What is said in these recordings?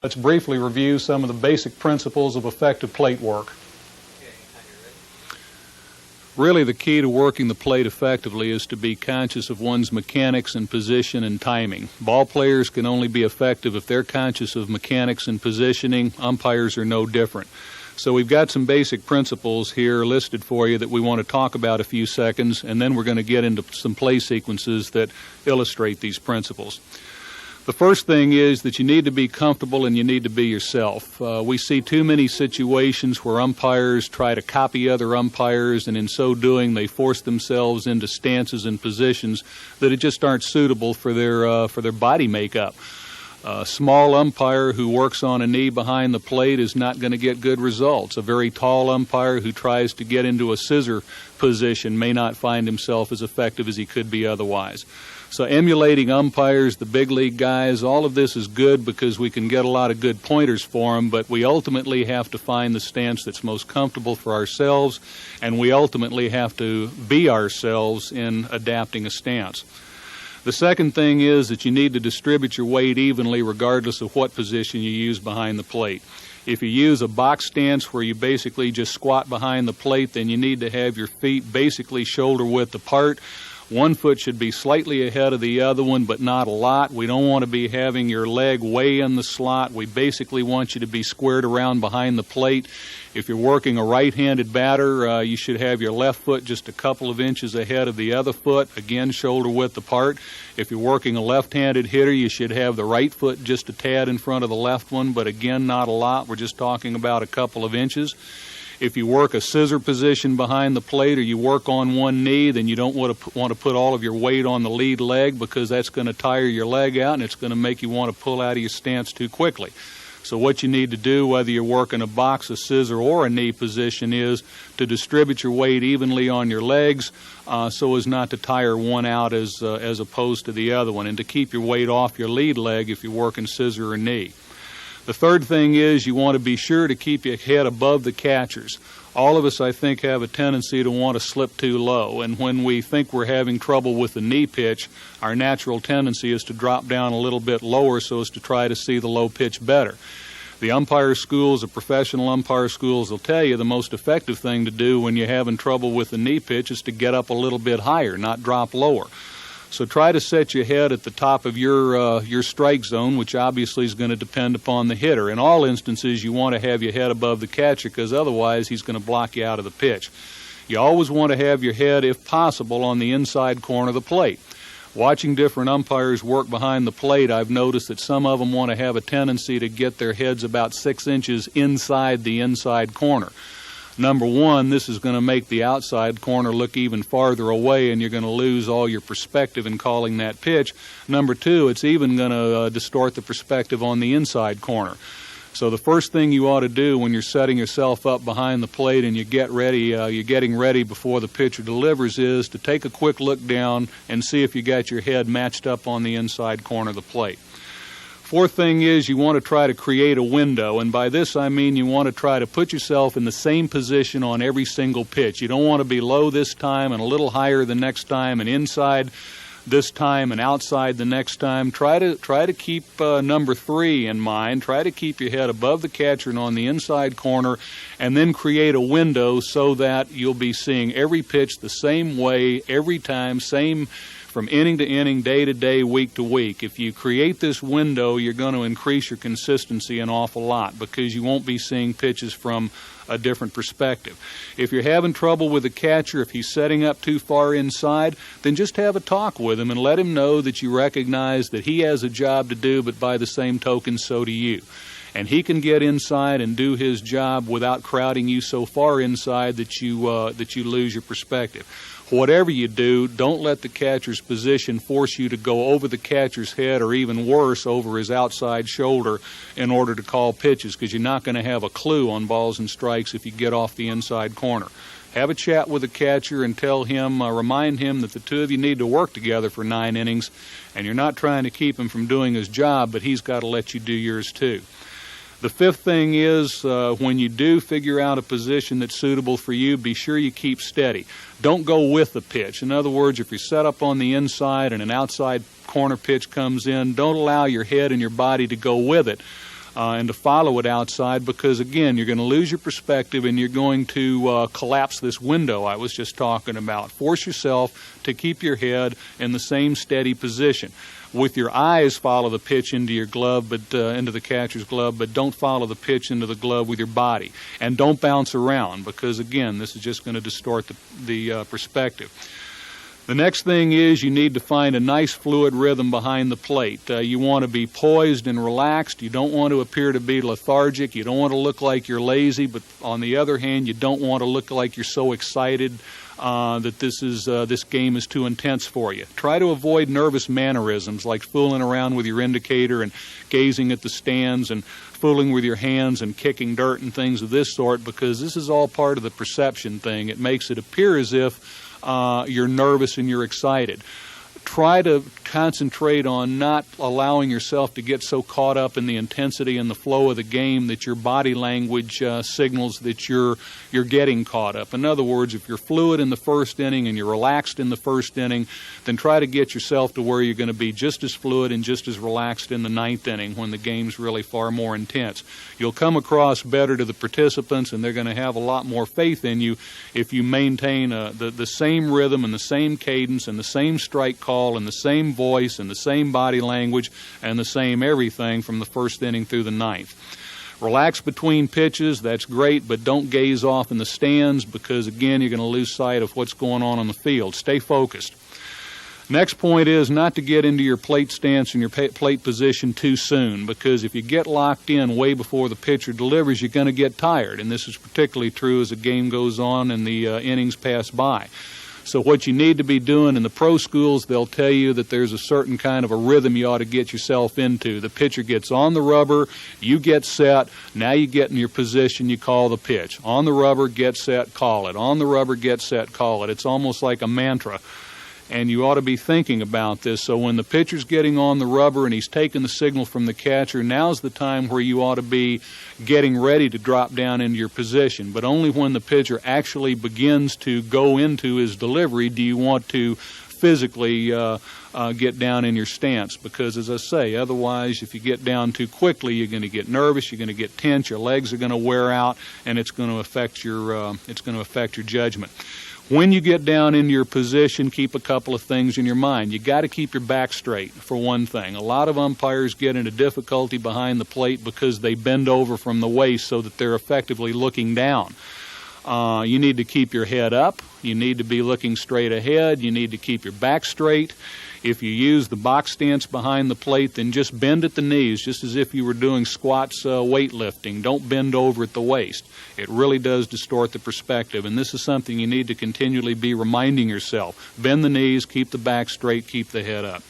Let's briefly review some of the basic principles of effective plate work. Really, the key to working the plate effectively is to be conscious of one's mechanics and position and timing. Ball players can only be effective if they're conscious of mechanics and positioning. Umpires are no different. So we've got some basic principles here listed for you that we want to talk about a few seconds, and then we're going to get into some play sequences that illustrate these principles. The first thing is that you need to be comfortable and you need to be yourself. We see too many situations where umpires try to copy other umpires, and in so doing they force themselves into stances and positions that just aren't suitable for their body makeup. A small umpire who works on a knee behind the plate is not going to get good results. A very tall umpire who tries to get into a scissor position may not find himself as effective as he could be otherwise. So emulating umpires, the big league guys, all of this is good because we can get a lot of good pointers for them, but we ultimately have to find the stance that's most comfortable for ourselves, and we ultimately have to be ourselves in adapting a stance. The second thing is that you need to distribute your weight evenly regardless of what position you use behind the plate. If you use a box stance where you basically just squat behind the plate, then you need to have your feet basically shoulder width apart. One foot should be slightly ahead of the other one, but not a lot. We don't want to be having your leg way in the slot. We basically want you to be squared around behind the plate. If you're working a right-handed batter, you should have your left foot just a couple of inches ahead of the other foot, again, shoulder width apart. If you're working a left-handed hitter, you should have the right foot just a tad in front of the left one, but again, not a lot. We're just talking about a couple of inches. If you work a scissor position behind the plate or you work on one knee, then you don't want to put all of your weight on the lead leg because that's going to tire your leg out and it's going to make you want to pull out of your stance too quickly. So what you need to do, whether you're working a box, a scissor, or a knee position, is to distribute your weight evenly on your legs so as not to tire one out as opposed to the other one, and to keep your weight off your lead leg if you're working scissor or knee. The third thing is you want to be sure to keep your head above the catchers. All of us, I think, have a tendency to want to slip too low, and when we think we're having trouble with the knee pitch, our natural tendency is to drop down a little bit lower so as to try to see the low pitch better. The umpire schools, the professional umpire schools will tell you the most effective thing to do when you're having trouble with the knee pitch is to get up a little bit higher, not drop lower. So try to set your head at the top of your strike zone, which obviously is going to depend upon the hitter. In all instances, you want to have your head above the catcher because otherwise he's going to block you out of the pitch. You always want to have your head, if possible, on the inside corner of the plate. Watching different umpires work behind the plate, I've noticed that some of them want to have a tendency to get their heads about 6 inches inside the inside corner. Number one, this is going to make the outside corner look even farther away, and you're going to lose all your perspective in calling that pitch. Number two, it's even going to distort the perspective on the inside corner. So the first thing you ought to do when you're setting yourself up behind the plate and you get ready, you're getting ready before the pitcher delivers, is to take a quick look down and see if you got your head matched up on the inside corner of the plate. Fourth thing is you want to try to create a window, and by this I mean you want to try to put yourself in the same position on every single pitch. You don't want to be low this time and a little higher the next time and inside this time and outside the next time. Try to keep number 3 in mind. Try to keep your head above the catcher and on the inside corner, and then create a window so that you'll be seeing every pitch the same way every time, same from inning to inning, day to day, week to week. If you create this window, you're going to increase your consistency an awful lot because you won't be seeing pitches from a different perspective. If you're having trouble with the catcher, if he's setting up too far inside, then just have a talk with him and let him know that you recognize that he has a job to do, but by the same token, so do you. And he can get inside and do his job without crowding you so far inside that you lose your perspective. Whatever you do, don't let the catcher's position force you to go over the catcher's head or even worse, over his outside shoulder in order to call pitches, because you're not going to have a clue on balls and strikes if you get off the inside corner. Have a chat with the catcher and tell him, remind him that the two of you need to work together for 9 innings, and you're not trying to keep him from doing his job, but he's got to let you do yours too. The fifth thing is when you do figure out a position that's suitable for you, be sure you keep steady. Don't go with the pitch. In other words, if you're set up on the inside and an outside corner pitch comes in, don't allow your head and your body to go with it. and to follow it outside, because again, you're going to lose your perspective and you're going to collapse this window I was just talking about. Force yourself to keep your head in the same steady position. With your eyes, follow the pitch into your glove, but into the catcher's glove, but don't follow the pitch into the glove with your body. And don't bounce around, because again, this is just going to distort the perspective. The next thing is you need to find a nice fluid rhythm behind the plate. You want to be poised and relaxed. You don't want to appear to be lethargic. You don't want to look like you're lazy, but on the other hand, you don't want to look like you're so excited that this game is too intense for you. Try to avoid nervous mannerisms like fooling around with your indicator and gazing at the stands and fooling with your hands and kicking dirt and things of this sort, because this is all part of the perception thing. It makes it appear as if you're nervous and you're excited. Try to concentrate on not allowing yourself to get so caught up in the intensity and the flow of the game that your body language signals that you're getting caught up. In other words, if you're fluid in the first inning and you're relaxed in the first inning, then try to get yourself to where you're going to be just as fluid and just as relaxed in the ninth inning when the game's really far more intense. You'll come across better to the participants, and they're going to have a lot more faith in you if you maintain the same rhythm and the same cadence and the same strike call and the same voice and the same body language and the same everything from the first inning through the ninth. Relax between pitches, that's great, but don't gaze off in the stands, because again, you're going to lose sight of what's going on the field. Stay focused. Next point is not to get into your plate stance and your plate position too soon, because if you get locked in way before the pitcher delivers, you're going to get tired, and this is particularly true as the game goes on and the innings pass by. So what you need to be doing in the pro schools, they'll tell you that there's a certain kind of a rhythm you ought to get yourself into. The pitcher gets on the rubber, you get set, now you get in your position, you call the pitch. On the rubber, get set, call it. On the rubber, get set, call it. It's almost like a mantra. And you ought to be thinking about this. So when the pitcher's getting on the rubber and he's taking the signal from the catcher, now's the time where you ought to be getting ready to drop down into your position. But only when the pitcher actually begins to go into his delivery do you want to physically get down in your stance. Because as I say, otherwise, if you get down too quickly, you're going to get nervous, you're going to get tense, your legs are going to wear out, and it's going to affect your judgment. When you get down in your position, keep a couple of things in your mind. You got to keep your back straight, for one thing. A lot of umpires get into difficulty behind the plate because they bend over from the waist so that they're effectively looking down. You need to keep your head up. You need to be looking straight ahead. You need to keep your back straight. If you use the box stance behind the plate, then just bend at the knees, just as if you were doing squats weightlifting. Don't bend over at the waist. It really does distort the perspective, and this is something you need to continually be reminding yourself. Bend the knees, keep the back straight, keep the head up.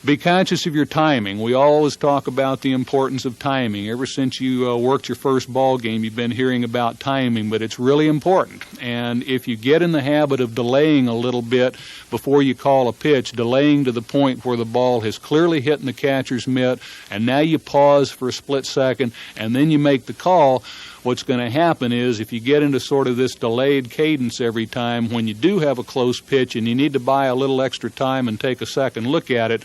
Be conscious of your timing. We always talk about the importance of timing. Ever since you worked your first ball game, you've been hearing about timing, but it's really important. And if you get in the habit of delaying a little bit before you call a pitch, delaying to the point where the ball has clearly hit in the catcher's mitt, and now you pause for a split second, and then you make the call, what's going to happen is if you get into sort of this delayed cadence every time, when you do have a close pitch and you need to buy a little extra time and take a second look at it,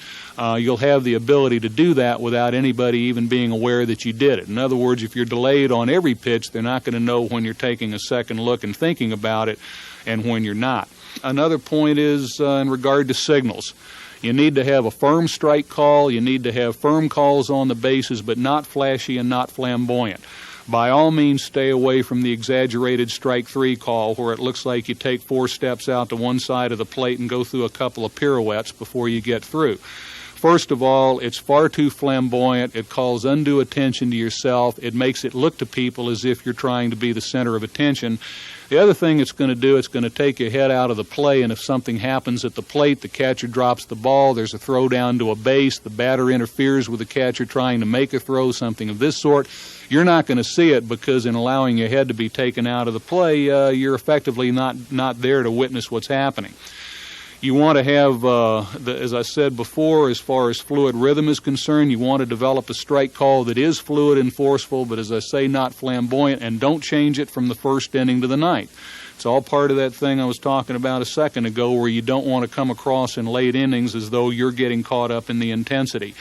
you'll have the ability to do that without anybody even being aware that you did it. In other words, if you're delayed on every pitch, they're not going to know when you're taking a second look and thinking about it and when you're not. Another point is in regard to signals. You need to have a firm strike call. You need to have firm calls on the bases, but not flashy and not flamboyant. By all means, stay away from the exaggerated strike three call where it looks like you take 4 steps out to one side of the plate and go through a couple of pirouettes before you get through. First of all, it's far too flamboyant. It calls undue attention to yourself. It makes it look to people as if you're trying to be the center of attention. The other thing it's going to do, it's going to take your head out of the play, and if something happens at the plate, the catcher drops the ball, there's a throw down to a base, the batter interferes with the catcher trying to make a throw, something of this sort, you're not going to see it because in allowing your head to be taken out of the play, you're effectively not there to witness what's happening. You want to have, as I said before, as far as fluid rhythm is concerned, you want to develop a strike call that is fluid and forceful, but as I say, not flamboyant, and don't change it from the first inning to the ninth. It's all part of that thing I was talking about a second ago where you don't want to come across in late innings as though you're getting caught up in the intensity.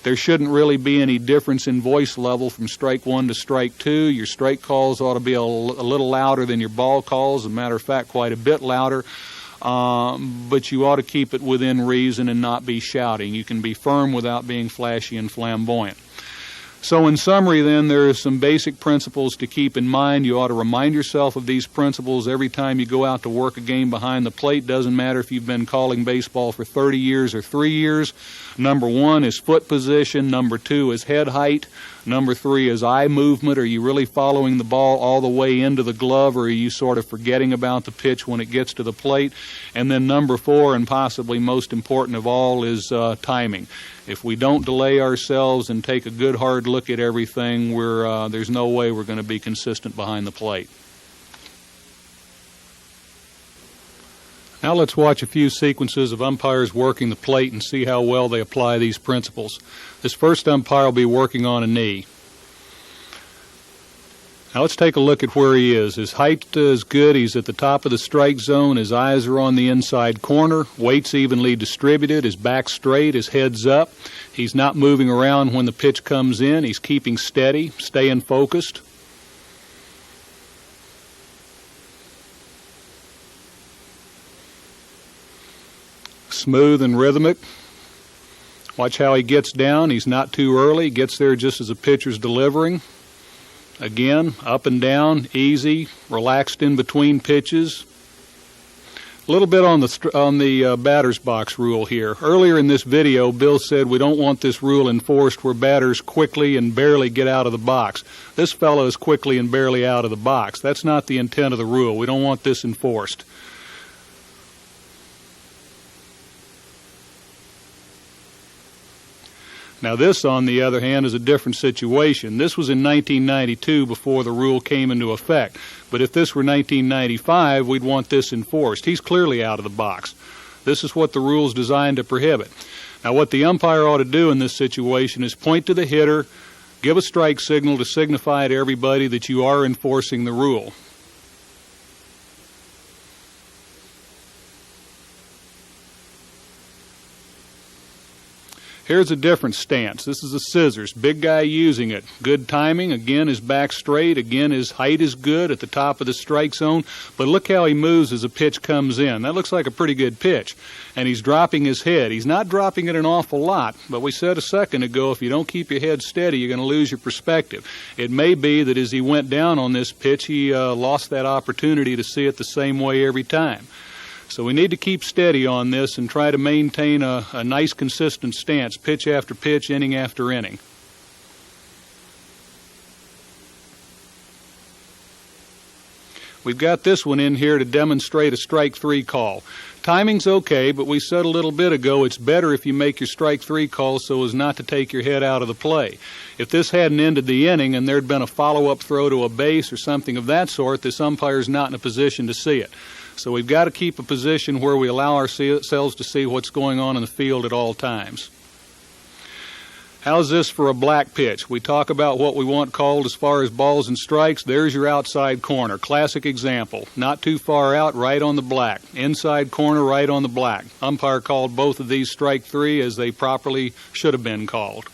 There shouldn't really be any difference in voice level from strike one to strike two. Your strike calls ought to be a little louder than your ball calls. As a matter of fact, quite a bit louder. But you ought to keep it within reason and not be shouting. You can be firm without being flashy and flamboyant. So in summary then, there are some basic principles to keep in mind. You ought to remind yourself of these principles every time you go out to work a game behind the plate. Doesn't matter if you've been calling baseball for 30 years or 3 years. Number one is foot position. Number two is head height. Number three is eye movement. Are you really following the ball all the way into the glove, or are you sort of forgetting about the pitch when it gets to the plate? And then number four, and possibly most important of all, is timing. If we don't delay ourselves and take a good hard look at everything, there's no way we're going to be consistent behind the plate. Now let's watch a few sequences of umpires working the plate and see how well they apply these principles. This first umpire will be working on a knee. Now let's take a look at where he is. His height is good. He's at the top of the strike zone. His eyes are on the inside corner. Weight's evenly distributed. His back's straight. His head's up. He's not moving around when the pitch comes in. He's keeping steady, staying focused. Smooth and rhythmic. Watch how he gets down. He's not too early. He gets there just as the pitcher's delivering. Again, up and down, easy, relaxed in between pitches. A little bit on the batter's box rule here. Earlier in this video, Bill said we don't want this rule enforced where batters quickly and barely get out of the box. This fellow is quickly and barely out of the box. That's not the intent of the rule. We don't want this enforced. Now this, on the other hand, is a different situation. This was in 1992 before the rule came into effect. But if this were 1995, we'd want this enforced. He's clearly out of the box. This is what the rule is designed to prohibit. Now what the umpire ought to do in this situation is point to the hitter, give a strike signal to signify to everybody that you are enforcing the rule. Here's a different stance. This is a scissors. Big guy using it. Good timing. Again, his back straight. Again, his height is good at the top of the strike zone. But look how he moves as a pitch comes in. That looks like a pretty good pitch. And he's dropping his head. He's not dropping it an awful lot. But we said a second ago, if you don't keep your head steady, you're going to lose your perspective. It may be that as he went down on this pitch, he lost that opportunity to see it the same way every time. So we need to keep steady on this and try to maintain a nice consistent stance, pitch after pitch, inning after inning. We've got this one in here to demonstrate a strike three call. Timing's okay, but we said a little bit ago it's better if you make your strike three call so as not to take your head out of the play. If this hadn't ended the inning and there'd been a follow-up throw to a base or something of that sort, this umpire's not in a position to see it. So we've got to keep a position where we allow ourselves to see what's going on in the field at all times. How's this for a black pitch? We talk about what we want called as far as balls and strikes. There's your outside corner. Classic example. Not too far out, right on the black. Inside corner, right on the black. Umpire called both of these strike three as they properly should have been called.